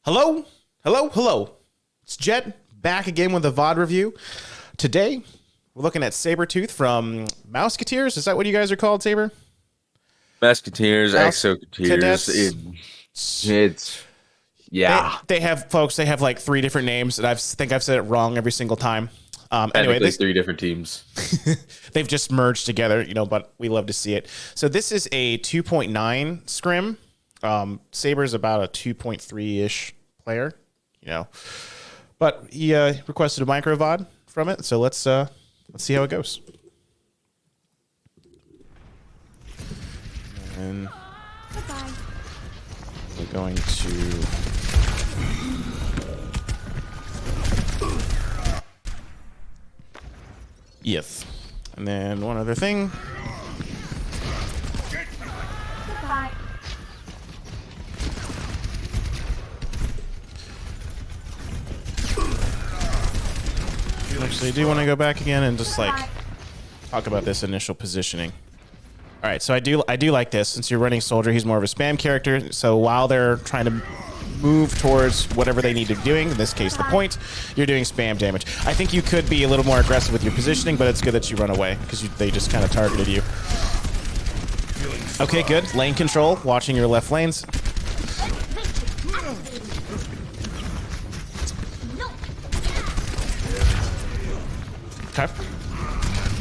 Hello, hello, hello. It's Jet back again with a VOD review. Today, we're looking at Sabretooth from Mouseketeers. Is that what you guys are called, Saber? Musketeers, Mouse Exoketeers. Cadets. It's yeah. They have folks. They have like three different names, and I think I've said it wrong every single time. Anyway, Technically three different teams. they've just merged together, but we love to see it. So this is a 2.9 scrim. Saber's about a 2.3-ish player, but he requested a micro VOD from it. So let's see how it goes. And we're going to yes, and then one other thing. Goodbye. Actually, I do want to go back again and just like talk about this initial positioning. All right, so I do like this. Since you're running soldier, he's more of a spam character. So while they're trying to move towards whatever they need to be doing, in this case the point, you're doing spam damage. I think you could be a little more aggressive with your positioning, but it's good that you run away because they just kind of targeted you. Okay, good. Lane control, watching your left lanes. Okay.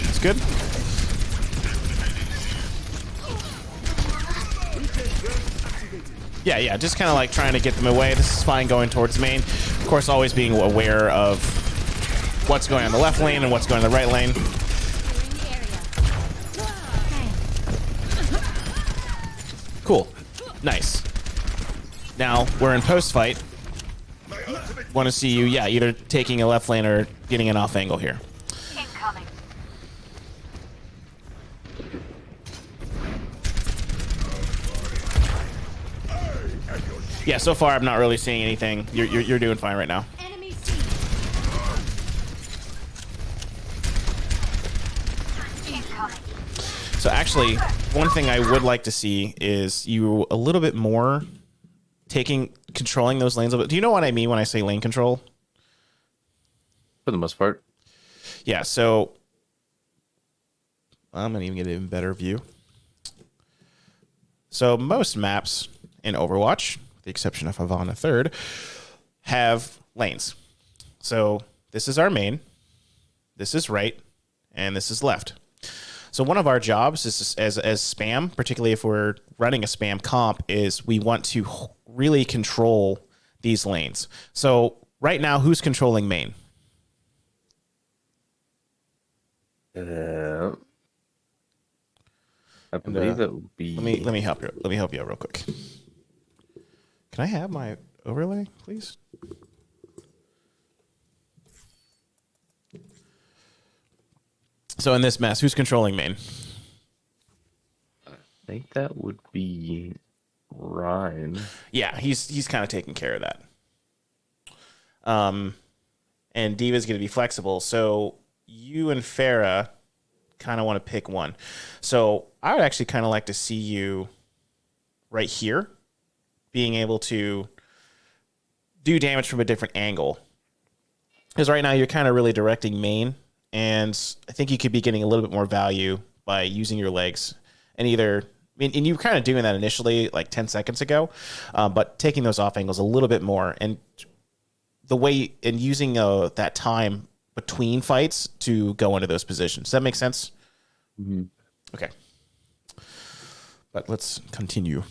It's good. Yeah, just kind of like trying to get them away. This is fine going towards main. Of course, always being aware of what's going on the left lane and what's going on the right lane. Cool. Nice. Now, we're in post-fight. Want to see you, either taking a left lane or getting an off angle here. Incoming. Yeah, so far I'm not really seeing anything. You're doing fine right now. Enemy seen. Incoming. So actually, one thing I would like to see is you a little bit more controlling those lanes a little bit. Do you know what I mean when I say lane control? For the most part. Yeah, so I'm gonna even get an even better view. So most maps in Overwatch, with the exception of Havana 3rd, have lanes. So this is our main, this is right, and this is left. So one of our jobs is as spam, particularly if we're running a spam comp, is we want to really control these lanes. So right now, who's controlling main? I believe it would be. Let me help you. Let me help you out real quick. Can I have my overlay, please? So in this mess, who's controlling main? I think that would be Ryan. Yeah, he's kind of taking care of that. And Diva's going to be flexible. So you and Farah kind of want to pick one. So I would actually kind of like to see you right here, being able to do damage from a different angle. Because right now you're kind of really directing main, and I think you could be getting a little bit more value by using your legs and and you were kind of doing that initially like 10 seconds ago, but taking those off angles a little bit more and using that time between fights to go into those positions. Does that make sense? Mm-hmm. Okay. But let's continue.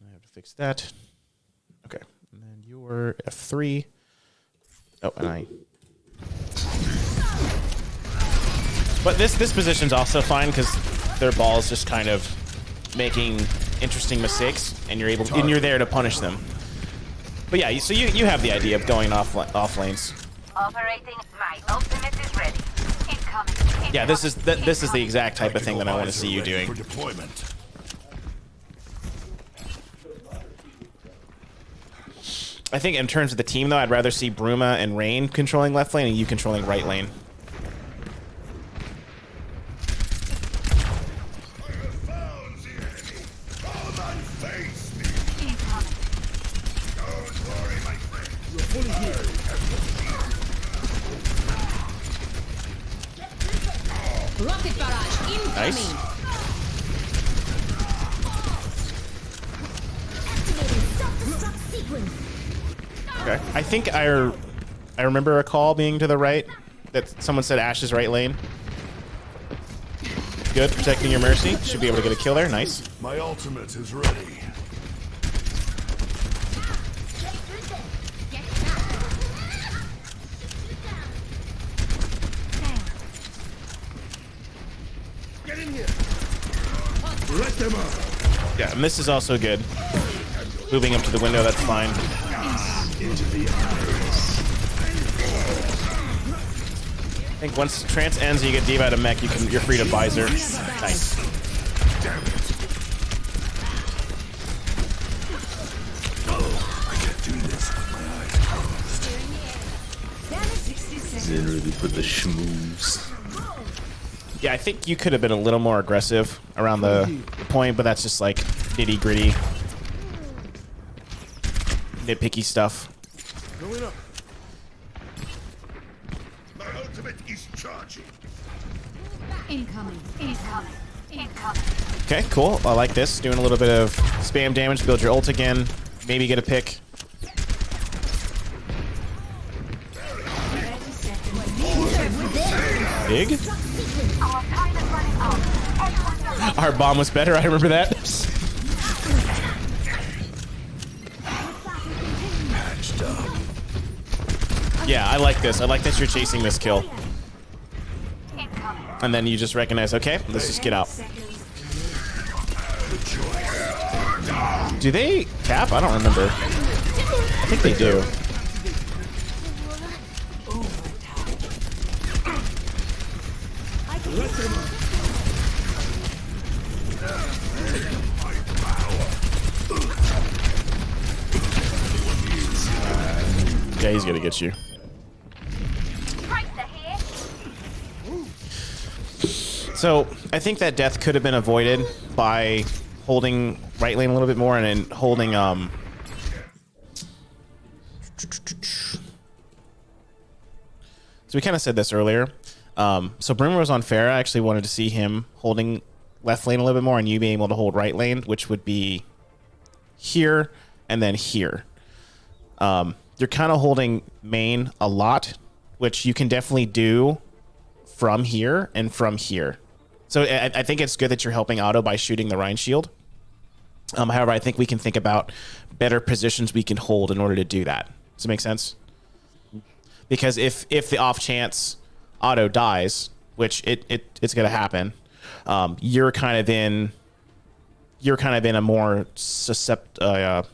I have to fix that. Okay. And then you're F3. Oh, and I... But this position's also fine because their ball is just kind of making interesting mistakes, and you're there to punish them. But yeah, so you have the idea of going off lanes. Operating. My ultimate is ready. Incoming. Yeah, this is the exact type of thing that I want to see you doing. For deployment. I think in terms of the team, though, I'd rather see Bruma and Rain controlling left lane and you controlling right lane. Nice. Okay. I think I remember a call being to the right that someone said Ash's right lane. Good, protecting your Mercy. Should be able to get a kill there. Nice. My ultimate is ready. Get in here. Let them out. Yeah, and this is also good. Moving up to the window, that's fine. Into the eyes. I think once trance ends and you get D.Va out of mech, you're free to visor. Nice. Damn it. Oh, I can't do this with my eyes closed. Didn't really put the schmooze. Yeah, I think you could have been a little more aggressive around the point, but that's just like nitty gritty, nitpicky stuff. Going up. My ultimate is charging. Incoming. Incoming. Incoming. Okay, cool. I like this. Doing a little bit of spam damage, build your ult again, maybe get a pick. Big? Our bomb was better, I remember that. Patched up. Yeah, I like this. I like that you're chasing this kill. And then you just recognize, okay, let's just get out. Do they cap? I don't remember. I think they do. Yeah, he's gonna get you. So I think that death could have been avoided by holding right lane a little bit more and then holding So we kind of said this earlier. So Brimrose on Pharah, I actually wanted to see him holding left lane a little bit more and you being able to hold right lane, which would be here and then here. You're kind of holding main a lot, which you can definitely do from here and from here. So I think it's good that you're helping Otto by shooting the Rhine shield. However, I think we can think about better positions we can hold in order to do that. Does it make sense? Because if the off chance Otto dies, which it's going to happen, you're kind of in a more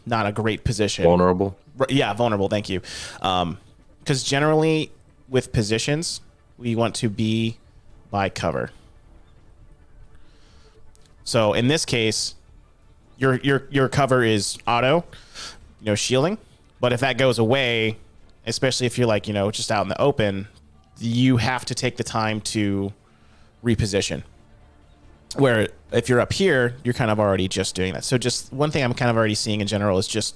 not a great position. Vulnerable. Yeah, vulnerable. Thank you. Because generally with positions, we want to be by cover. So in this case, your cover is auto, shielding. But if that goes away, especially if you're like, just out in the open, you have to take the time to reposition. Where if you're up here, you're kind of already just doing that. So just one thing I'm kind of already seeing in general is just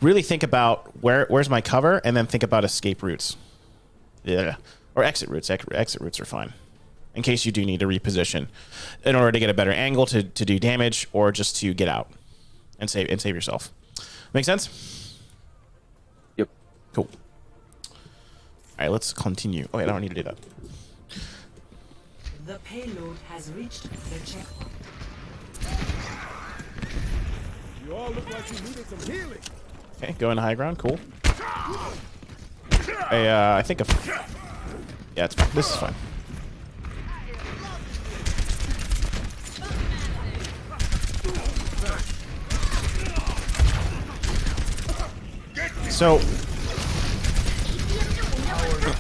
really think about where's my cover and then think about escape routes. Yeah. Or exit routes. Exit routes are fine. In case you do need to reposition in order to get a better angle to do damage or just to get out and save yourself. Make sense? Yep. Cool. All right, let's continue. Oh, wait, I don't need to do that. The payload has reached the checkpoint. You all look like you needed some healing. Okay, going high ground. Cool. I think yeah, it's fine. This is fine. So,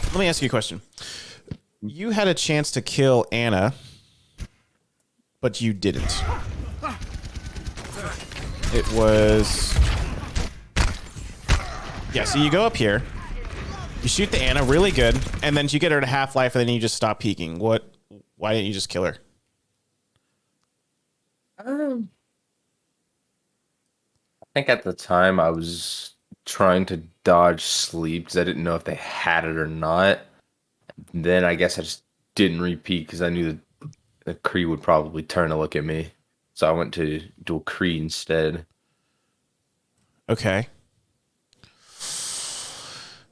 let me ask you a question. You had a chance to kill Anna, but you didn't. It was... Yeah, so you go up here, you shoot the Anna really good, and then you get her to half-life, and then you just stop peeking. Why didn't you just kill her? I think at the time I was trying to dodge sleep because I didn't know if they had it or not. Then I guess I just didn't repeat because I knew that the Kree would probably turn to look at me. So I went to dual Kree instead. Okay.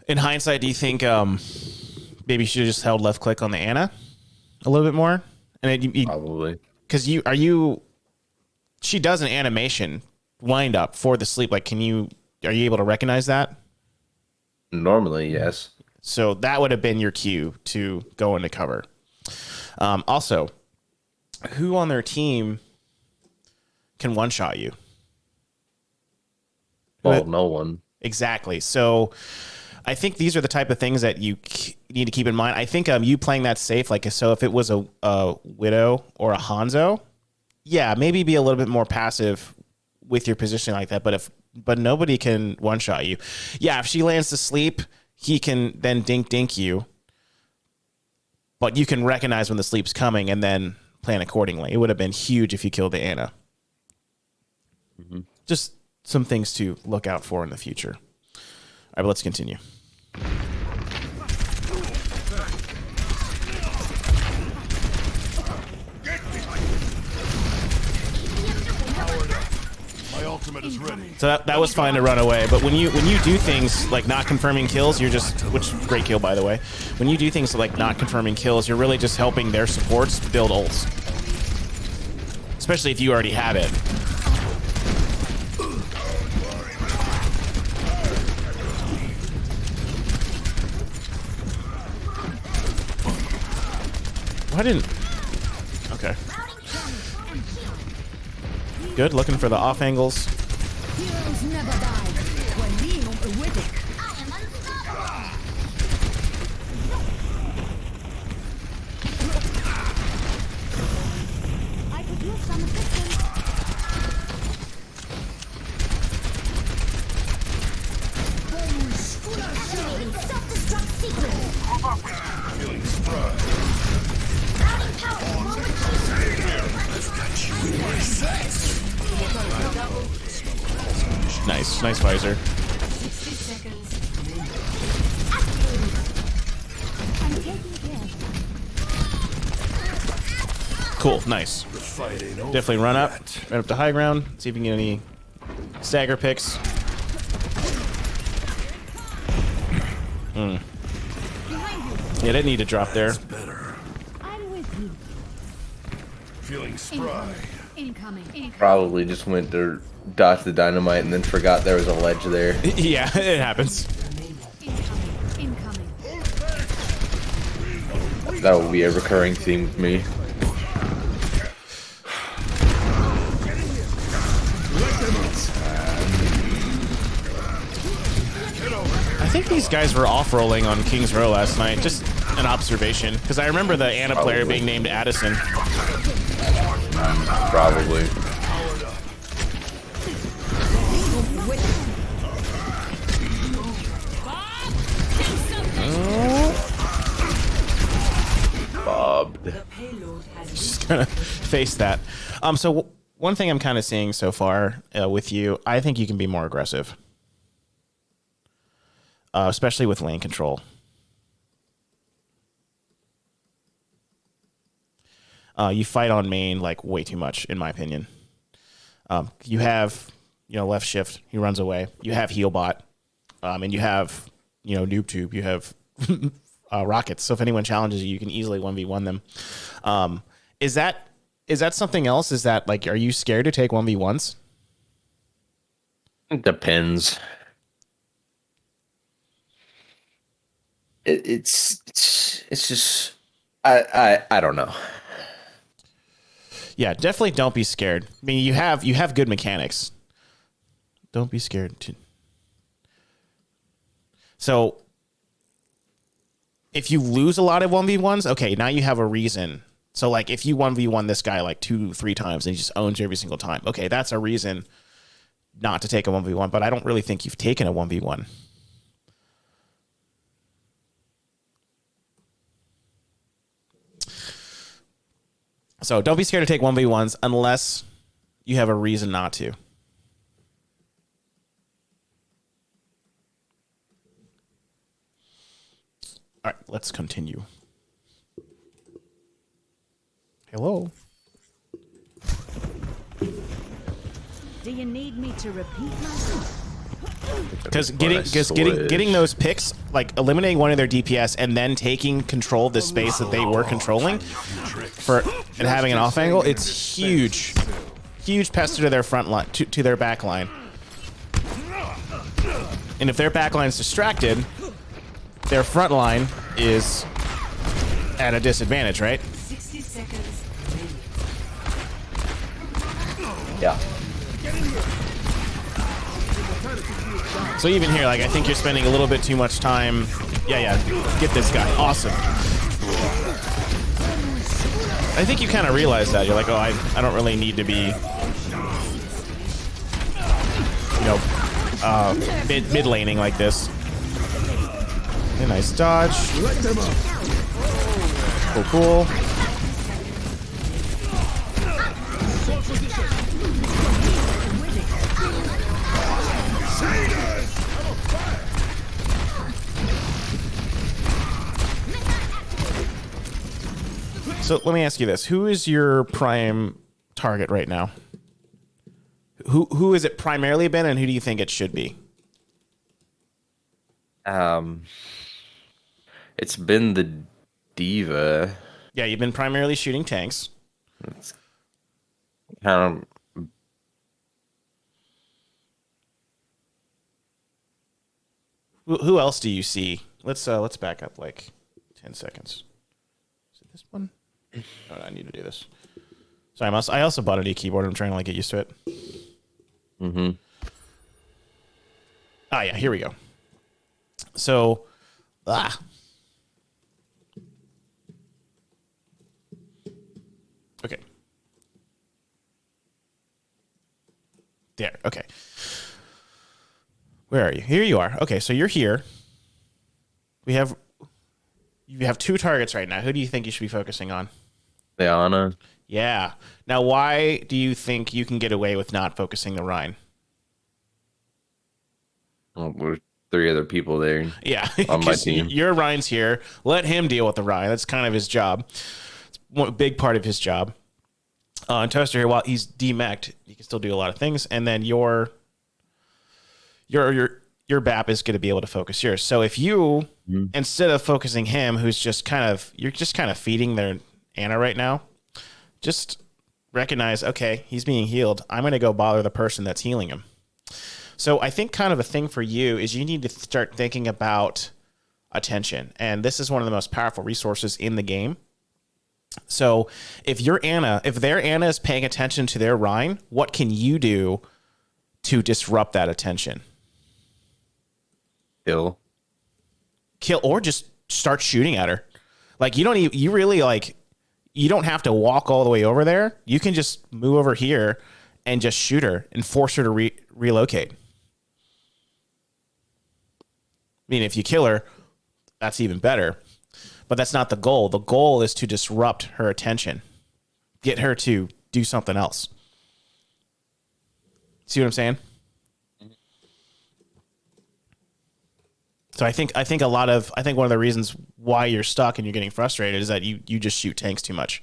In hindsight, do you think maybe you should have just held left click on the Ana a little bit more? And Probably. because she does an animation wind up for the sleep. Like, are you able to recognize that? Normally, yes. So that would have been your cue to go into cover. Also, who on their team can one-shot you? Well, no one. Exactly. So I think these are the type of things that you need to keep in mind. I think you playing that safe, like, so if it was a Widow or a Hanzo, yeah, maybe be a little bit more passive with your positioning like that. But nobody can one-shot you. Yeah, if she lands to sleep, he can then dink you. But you can recognize when the sleep's coming and then plan accordingly. It would have been huge if you killed the Ana. Mm-hmm. Just some things to look out for in the future. All right, but let's continue. My ultimate is ready. So that was fine to run away, but when you do things like not confirming kills, you're just, which great kill by the way. When you do things like not confirming kills, you're really just helping their supports build ults, especially if you already have it. Why didn't? Okay. Good, looking for the off angles. Heroes never die. When being awake. I could use some assistance. Activating self-destruct sequence. Feeling spry. Routing power. Nice visor. 60 seconds. I'm taking care. Cool, nice. The fight ain't over. Definitely run up to high ground. See if you can get any stagger picks. Yeah, didn't need to drop there. Better. I'm with you. Feeling spry. Incoming. Probably just went to dodge the dynamite and then forgot there was a ledge there. Yeah, it happens. Incoming. That will be a recurring theme with me. I think these guys were off-rolling on King's Row last night. Just an observation, because I remember the Ana player being named Addison. Probably. Bobbed. The payload has Just gonna face that. So one thing I'm kind of seeing so far with you, I think you can be more aggressive, especially with lane control. You fight on main like way too much, in my opinion. You have, left shift. He runs away. You have heal bot, and you have, noob tube. You have rockets. So if anyone challenges you, you can easily 1v1 them. Is that something else? Is that like, are you scared to take 1v1s? It depends. It's just I don't know. Yeah, definitely don't be scared. I mean, you have good mechanics. Don't be scared to. So if you lose a lot of 1v1s, okay, now you have a reason. So like if you 1v1 this guy like 2-3 times and he just owns you every single time, okay, that's a reason not to take a 1v1, but I don't really think you've taken a 1v1. So don't be scared to take 1v1s unless you have a reason not to. All right, let's continue. Hello. Do you need me to repeat myself? Because getting those picks, like eliminating one of their DPS and then taking control of the space that they were controlling and having an off angle, it's huge pester to their front line, to their back line. And if their back line is distracted, their front line is at a disadvantage, right? 60 seconds. Yeah. So even here, like, I think you're spending a little bit too much time. Yeah, get this guy. Awesome. I think you kind of realize that. You're like, oh, I don't really need to be, mid laning like this. Okay, nice dodge. Cool. So let me ask you this: who is your prime target right now? Who has it primarily been, and who do you think it should be? It's been the diva. Yeah, you've been primarily shooting tanks. It's kind of Who else do you see? Let's back up like 10 seconds. Is it this one? Oh, I need to do this. Sorry, I also bought a new keyboard. I'm trying to like get used to it. Mm-hmm. Ah, yeah, here we go. So, okay. There, okay. Where are you? Here you are. Okay, so you're here. You have two targets right now. Who do you think you should be focusing on? Diana. Yeah. Now, why do you think you can get away with not focusing the Rhine? Well, we're 3 other people there. Yeah. On my team. Your Rhine's here. Let him deal with the Rhine. That's kind of his job. It's a big part of his job. And Toaster here, while he's demeched, he can still do a lot of things. And then your BAP is going to be able to focus yours. So if you, instead of focusing him, who's just you're just kind of feeding their Ana right now, just recognize, okay, he's being healed. I'm going to go bother the person that's healing him. So I think kind of a thing for you is you need to start thinking about attention. And this is one of the most powerful resources in the game. So if their Ana is paying attention to their Rhine, what can you do to disrupt that attention? Kill, or just start shooting at her. Like you don't have to walk all the way over there. You can just move over here and just shoot her and force her to relocate. I mean, if you kill her, that's even better. But that's not the goal. The goal is to disrupt her attention. Get her to do something else. See what I'm saying? So I think one of the reasons why you're stuck and you're getting frustrated is that you just shoot tanks too much.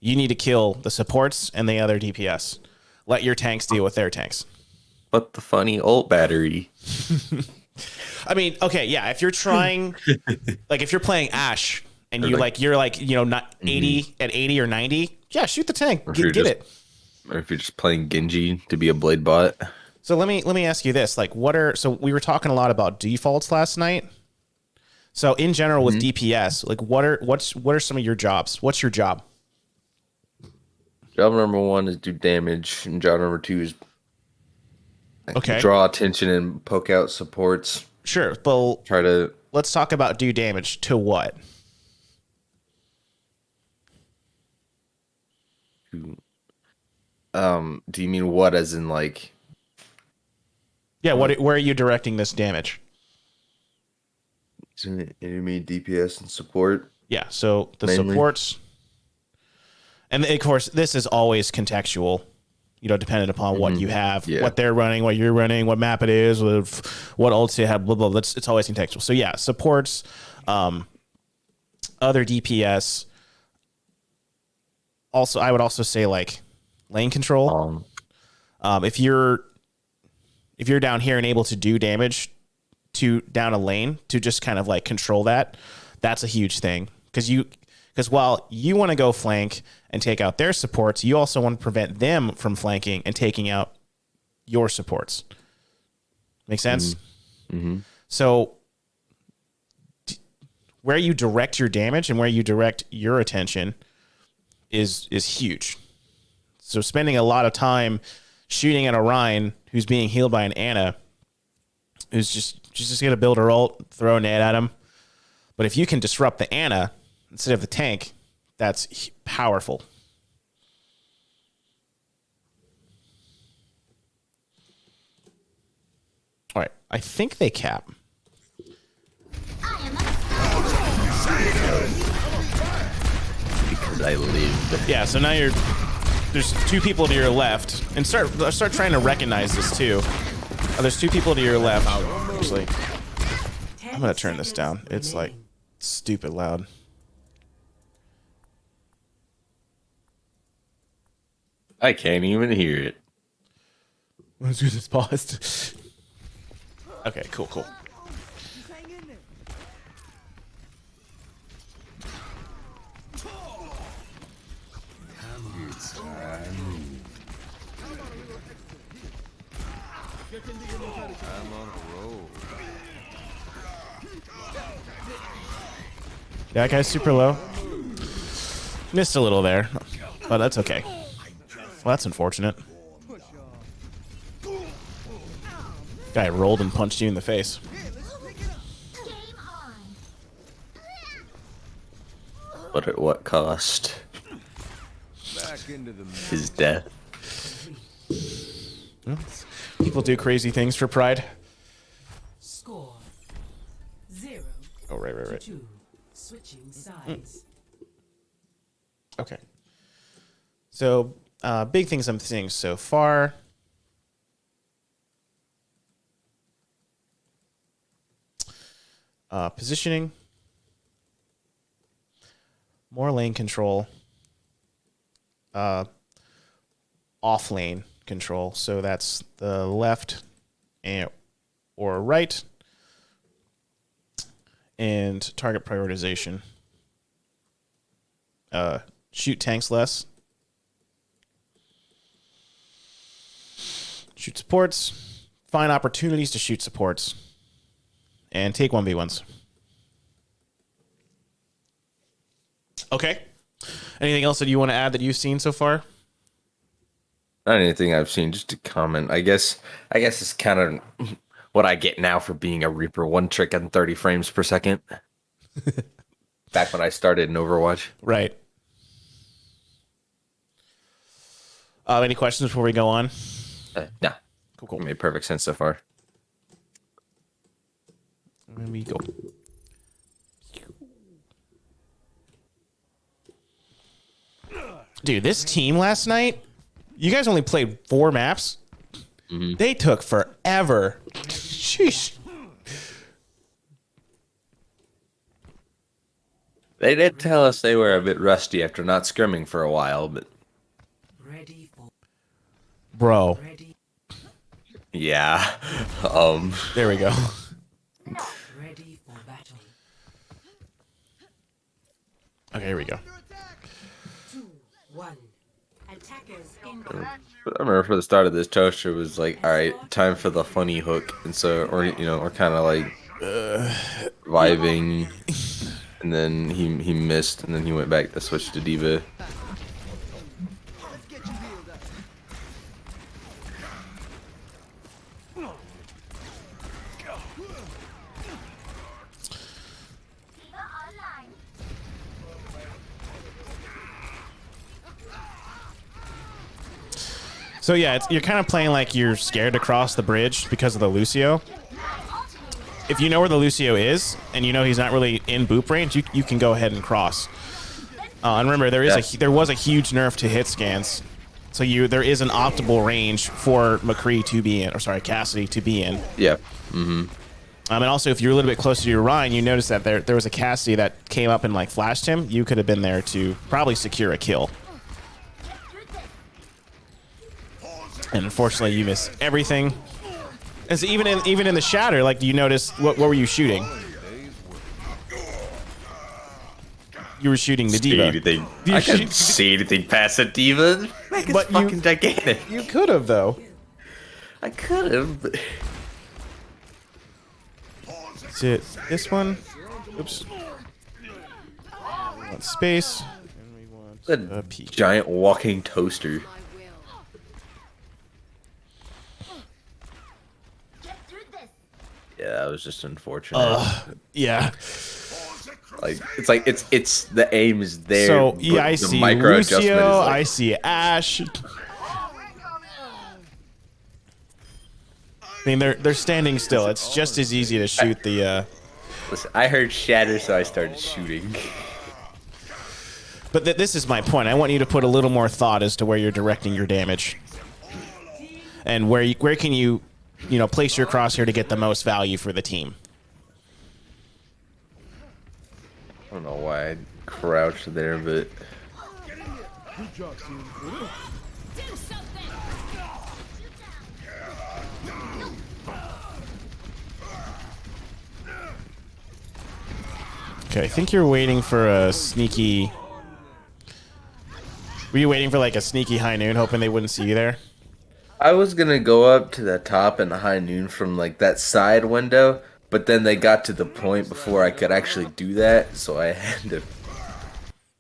You need to kill the supports and the other DPS. Let your tanks deal with their tanks. but the funny ult battery. I mean, okay, yeah, if you're trying, like if you're playing Ashe and you're not 80 at 80 or 90, yeah, shoot the tank, get it. Or if you're just playing Genji to be a blade bot. So let me ask you this: like, so we were talking a lot about defaults last night. So in general, with DPS, like, what are some of your jobs? What's your job? Job number 1 is do damage, and job number 2 is draw attention and poke out supports. Sure, but let's talk about do damage to what? Do you mean what, as in like? Yeah, where are you directing this damage? Enemy DPS and support. Yeah, so the mainly. supports, and of course this is always contextual, dependent upon what you have, what they're running, what you're running, what map it is, what ults you have, blah blah. It's always contextual. So yeah, supports, other DPS, also I would also say like lane control. If you're down here and able to do damage to down a lane to just kind of like control that, that's a huge thing. Because while you want to go flank and take out their supports, you also want to prevent them from flanking and taking out your supports. Make sense? Mm-hmm. So where you direct your damage and where you direct your attention is huge. So spending a lot of time shooting at a Rhine who's being healed by an Ana, who's just going to build her ult, throw a nade at him. But if you can disrupt the Ana instead of the tank, that's powerful. All right, I think they cap. Because I live. Yeah, so now there's two people to your left, and start trying to recognize this too. There's two people to your left. Actually, I'm gonna turn this down. It's like stupid loud. I can't even hear it. Let's do this paused. Okay, cool. That guy's super low. Missed a little there, but that's okay. Well, that's unfortunate. Guy rolled and punched you in the face. But at what cost? His death. People do crazy things for pride. Score 0 Oh, right. to 2. Switching sides. Okay. So, big things I'm seeing so far. Positioning. More lane control. Off lane control. So that's the left or right. And target prioritization. Shoot tanks less. Shoot supports. Find opportunities to shoot supports. And take 1v1s. Okay. Anything else that you want to add that you've seen so far? Not anything I've seen, just a comment. I guess it's kind of what I get now for being a Reaper. One trick on 30 frames per second. Back when I started in Overwatch. Right. Any questions before we go on? Nah. Cool. Made perfect sense so far. Let me go. Dude, this team last night, you guys only played 4 maps. Mm-hmm. They took forever. Sheesh. They did tell us they were a bit rusty after not scrimming for a while, but Ready for Bro. ready, yeah. There we go. ready for battle. Okay, here we go. 2, 1. Attackers in I remember for the start of this, Toaster was like, "All right, time for the funny hook," and so, we're kind of like vibing, and then he missed, and then he went back to switch to Diva. So yeah, you're kind of playing like you're scared to cross the bridge because of the Lucio. If you know where the Lucio is, and you know he's not really in boop range, you can go ahead and cross. And remember, there was a huge nerf to hit scans, so there is an optimal range for McCree to be in, or sorry, Cassidy to be in. Yeah. Mm-hmm. And also, if you're a little bit closer to your Rhine, you notice that there was a Cassidy that came up and like flashed him. You could have been there to probably secure a kill. And unfortunately, you miss everything. As even in the shatter, like, do you notice what were you shooting? You were shooting the See diva. anything. You I shoot- couldn't see anything past the diva. It's But you- fucking gigantic. You could have though. I could have. But... Is it this one? Oops. We want space. And we want a P. Giant walking toaster. Yeah, that was just unfortunate. Yeah. Like it's the aim is there. So yeah, but I the see micro adjustment is Lucio. like, I see Ash. I mean, they're standing still. It's just as easy to shoot the. Listen, I heard shatter, so I started shooting. But this is my point. I want you to put a little more thought as to where you're directing your damage, and where can you place your crosshair to get the most value for the team. I don't know why I crouched there, but Okay, I think you're waiting for a sneaky. Were you waiting for like a sneaky high noon, hoping they wouldn't see you there? I was gonna go up to the top in the high noon from like that side window, but then they got to the point before I could actually do that, so I had to.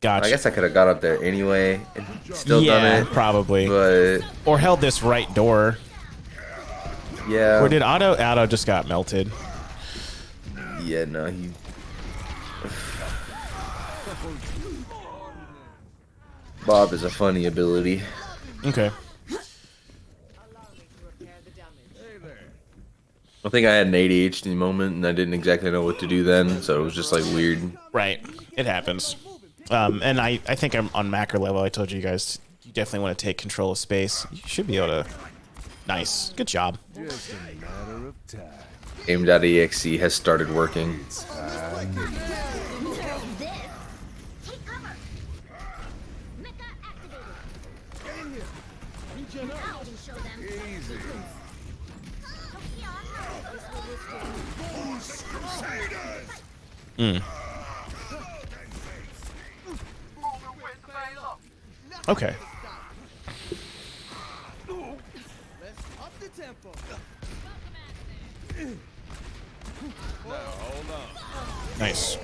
Gotcha. I guess I could have got up there anyway and still done it, probably. but Or held this right door. yeah. Or did Otto just got melted? Yeah, no, he. Bob is a funny ability. Okay. I think I had an ADHD moment and I didn't exactly know what to do then, so it was just like weird. Right. It happens. And I think I'm on macro level. I told you guys, you definitely want to take control of space. You should be able to. Nice. Good job. Aim.exe has started working. Okay. Nice.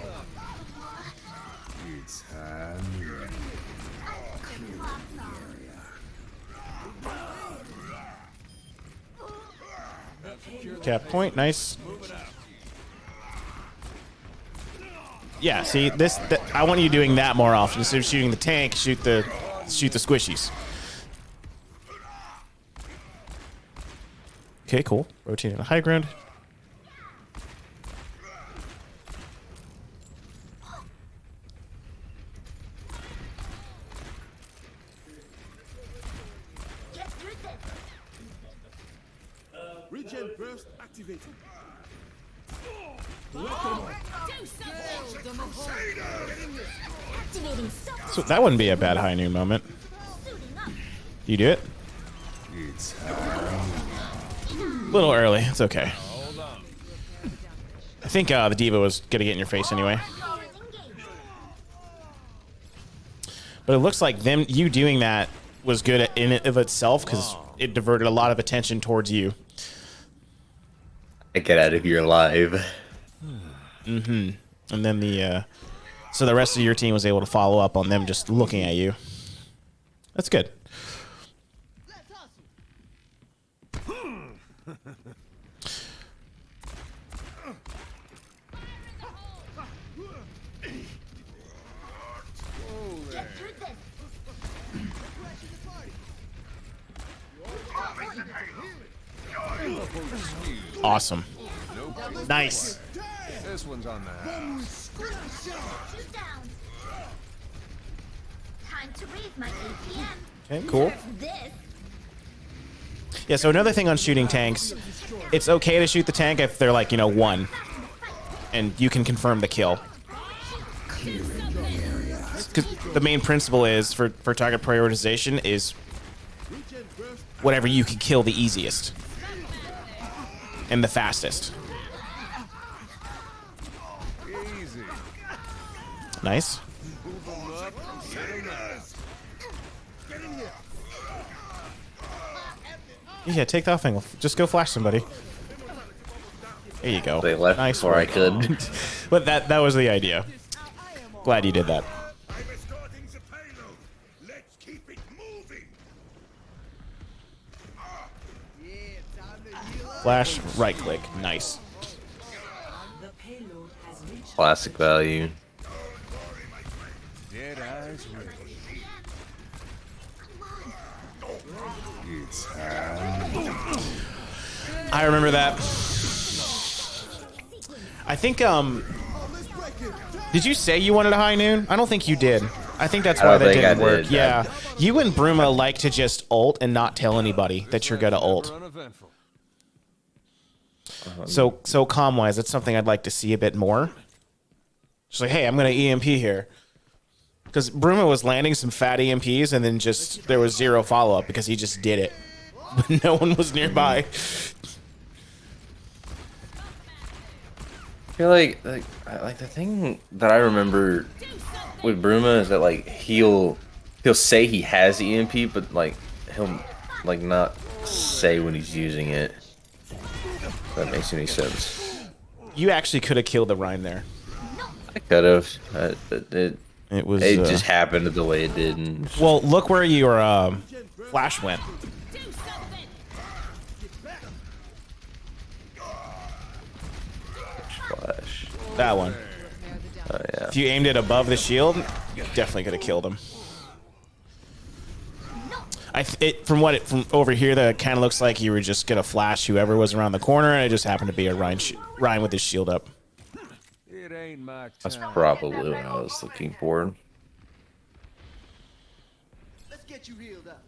Cap point, nice. Yeah, see this. I want you doing that more often. Instead of shooting the tank, shoot the squishies. Okay, cool. Rotating the high ground. Regen burst activated. So that wouldn't be a bad high noon moment. You do it? A little early. It's okay. I think the diva was gonna get in your face anyway. But it looks like you doing that was good in and of itself because it diverted a lot of attention towards you. I get out of here alive. And then so the rest of your team was able to follow up on them just looking at you. That's good. Awesome. Nice. This one's on the house. Time to read my APM. Okay, cool. This. Yeah, so another thing on shooting tanks, it's okay to shoot the tank if they're like, 1. And you can confirm the kill. Because the main principle is, for target prioritization, is whatever you can kill the easiest and the fastest. Easy. Nice. Move them up and set them down. Get in here. Yeah, take the off angle. Just go flash somebody. There you go. They left Nice before I work. could. But that was the idea. Glad you did that. I'm escorting the payload. Let's keep it moving. Flash, right click. Nice. The payload has reached Classic value. Dead eyes ready. It's I remember that. I think, did you say you wanted a high noon? I don't think you did. I think that's I why don't that think I didn't work. did. Yeah. You and Bruma like to just ult and not tell anybody that you're gonna ult. uneventful. So comm-wise, that's something I'd like to see a bit more. Just like, hey, I'm gonna EMP here. Because Bruma was landing some fat EMPs and then just, there was zero follow-up because he just did it. But no one was nearby. I feel like the thing that I remember with Bruma is that like he'll say he has EMP, but like he'll like not say when he's using it. If that makes any sense. You actually could have killed the Rhyme there. I could have. It was. It just happened the way it did. And Well, look where your flash went. flash. That one. Oh yeah. If you aimed it above the shield, you definitely could have killed him. From over here, that kind of looks like you were just gonna flash whoever was around the corner, and it just happened to be a Ryan with his shield up. It ain't my That's time. probably what I was looking for. Let's get you healed up.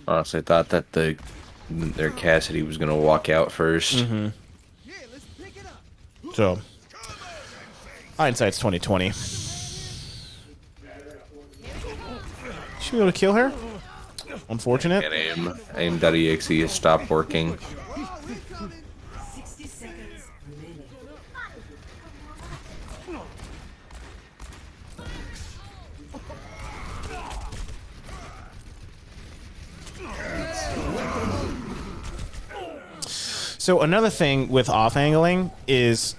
Honestly, I thought that their Cassidy was gonna walk out first. Yeah, let's pick it up. So, hindsight's 2020. Should be able to kill her. Unfortunate. And aim.exe has stopped working. 60 seconds remaining. So another thing with off-angling, it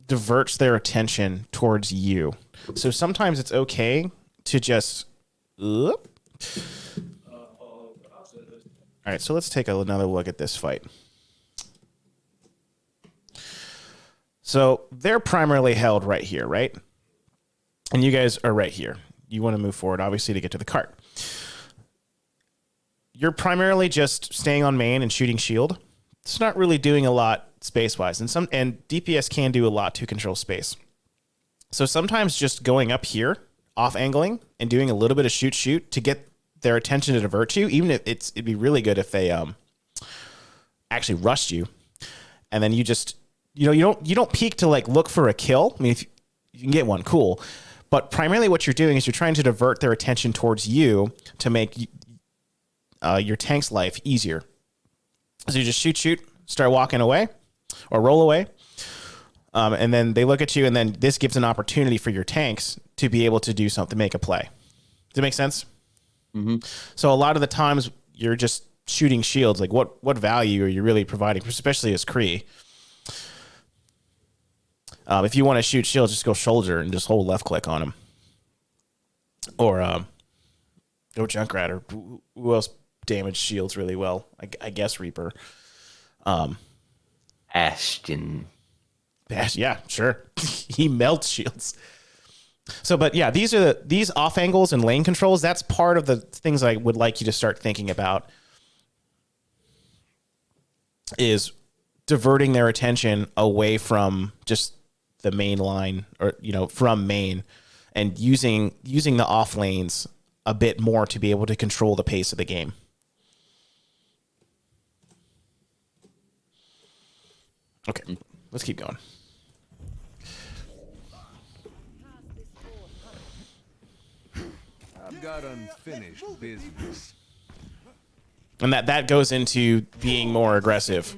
diverts their attention towards you. So sometimes it's okay to just... All right, so let's take another look at this fight. So they're primarily held right here, right? And you guys are right here. You want to move forward, obviously, to get to the cart. You're primarily just staying on main and shooting shield. It's not really doing a lot space-wise. And DPS can do a lot to control space. So sometimes just going up here, off-angling, and doing a little bit of shoot to get their attention to divert you, even if it'd be really good if they actually rushed you. And then you just, you don't peek to like look for a kill. I mean, if you can get one, cool. But primarily what you're doing is you're trying to divert their attention towards you to make your tank's life easier. So you just shoot, start walking away or roll away. And then they look at you, and then this gives an opportunity for your tanks to be able to do something, make a play. Does that make sense? Mm-hmm. So a lot of the times you're just shooting shields. Like what value are you really providing, especially as Kree? If you want to shoot shields, just go shoulder and just hold left click on them. Or go Junkrat, or who else damaged shields really well? I guess Reaper. Ashton. Yeah, sure. He melts shields. So, but yeah, these off angles and lane controls. That's part of the things I would like you to start thinking about. Is diverting their attention away from just the main line, or from main, and using the off lanes a bit more to be able to control the pace of the game. Okay, let's keep going. got unfinished business. And that goes into being more aggressive.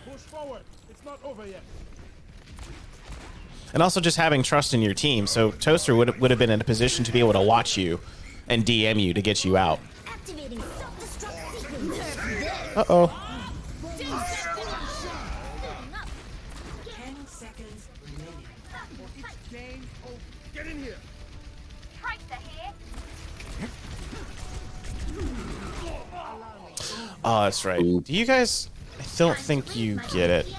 Push forward. It's not over yet. And also just having trust in your team. So Toaster would have been in a position to be able to watch you and DM you to get you out. Activating self-destruct sequence. Uh-oh. 10 seconds remaining. Get in here. Tracer here. Oh, that's right. Do you guys... I don't think you get it.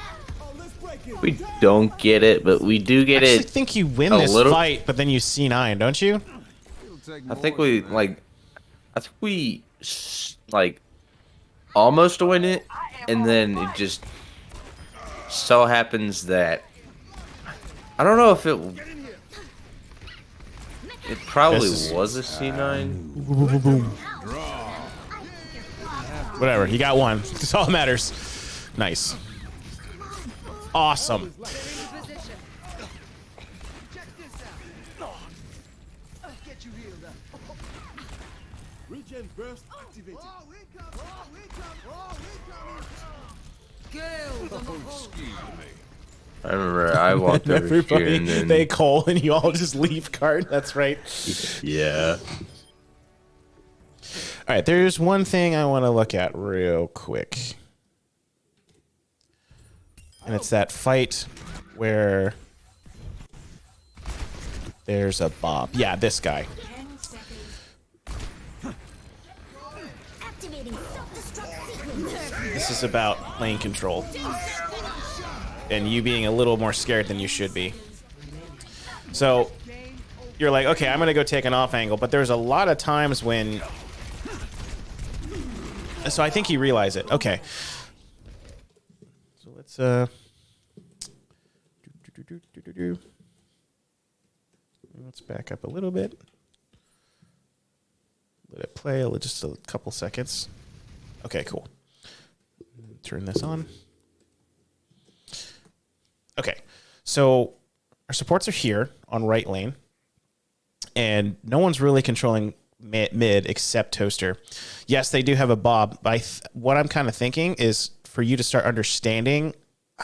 We don't get it, but we do get I actually it. think you win a this little- fight, but then you C9, don't you? I think we like almost win it, and then it just so happens that I don't know if it probably This is- was a C9. Whatever, you got one. That's all that matters. Nice. Awesome. Check this out. Let's get you healed up. Regen burst activated. Oh, we come. Oh, we come. Oh, we coming. Excuse me. I remember I walked over here Everybody, and then they call and you all just leave cart. That's right. yeah. All right, there's one thing I want to look at real quick. And it's that fight where there's a Bob. Yeah, this guy. 10 seconds. Activating self-destruct sequence. This is about lane control. And you being a little more scared than you should be. So you're like, okay, I'm going to go take an off angle. But there's a lot of times when... So I think you realize it. Okay. So let's... Let's back up a little bit. Let it play just a couple seconds. Okay, cool. Turn this on. Okay, so our supports are here on right lane, and no one's really controlling mid except Toaster. Yes, they do have a Bob, but what I'm kind of thinking is for you to start understanding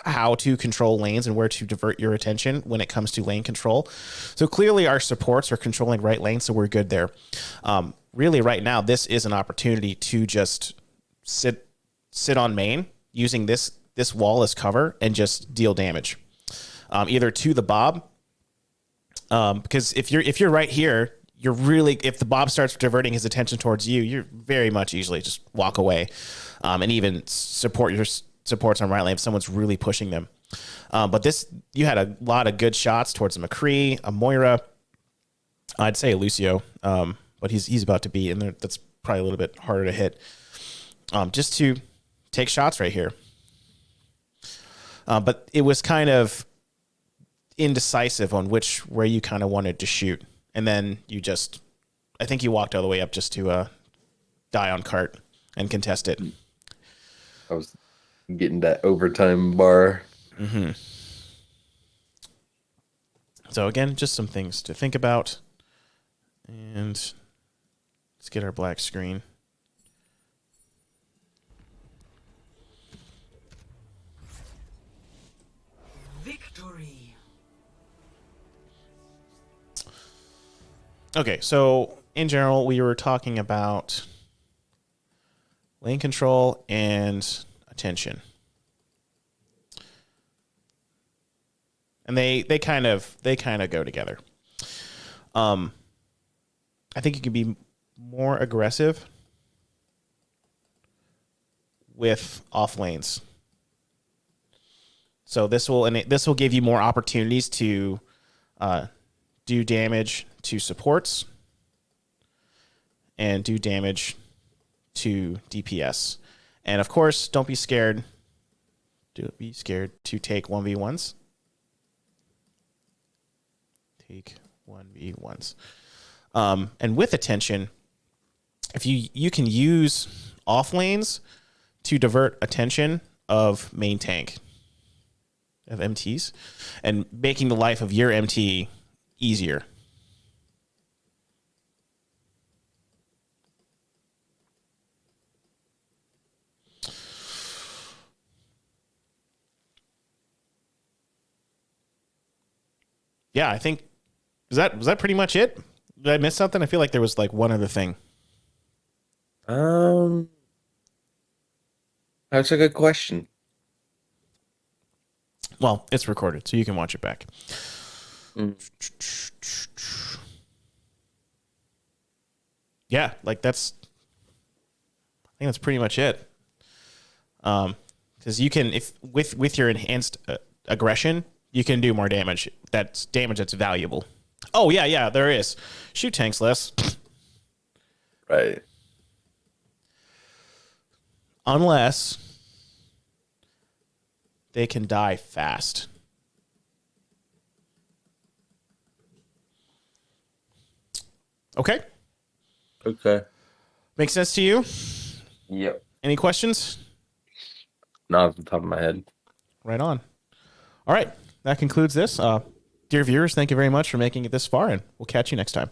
how to control lanes and where to divert your attention when it comes to lane control. So clearly our supports are controlling right lane, so we're good there. Really right now, this is an opportunity to just sit on main using this wall as cover and just deal damage. Either to the Bob, because if you're right here, you're really, if the Bob starts diverting his attention towards you, you're very much easily just walk away, and even support your supports on right lane if someone's really pushing them. But this, you had a lot of good shots towards a McCree, a Moira, I'd say a Lucio, but he's about to be in there. That's probably a little bit harder to hit. Just to take shots right here. But it was kind of indecisive on where you kind of wanted to shoot. And then I think you walked all the way up just to die on cart and contest it. I was getting that overtime bar. Mm-hmm. So again, just some things to think about. And let's get our black screen. Victory. Okay, so in general, we were talking about lane control and attention. And they kind of go together. I think you can be more aggressive with off lanes. So this will give you more opportunities to do damage to supports and do damage to DPS. And of course, don't be scared. Don't be scared to take 1v1s. Take 1v1s. And with attention, if you can use off lanes to divert attention of main tank, of MTs, and making the life of your MT easier. yeah, I think was that pretty much it? Did I miss something? I feel like there was like one other thing. That's a good question. Well, it's recorded, so you can watch it back. Mm. Yeah, like I think that's pretty much it. Because you can, if with your enhanced aggression, you can do more damage. That's damage that's valuable. Oh yeah, there is. Shoot tanks less. Right. Unless they can die fast. Okay. Okay. Makes sense to you? Yep. Any questions? Not off the top of my head. Right on. All right. That concludes this. Dear viewers, thank you very much for making it this far, and we'll catch you next time.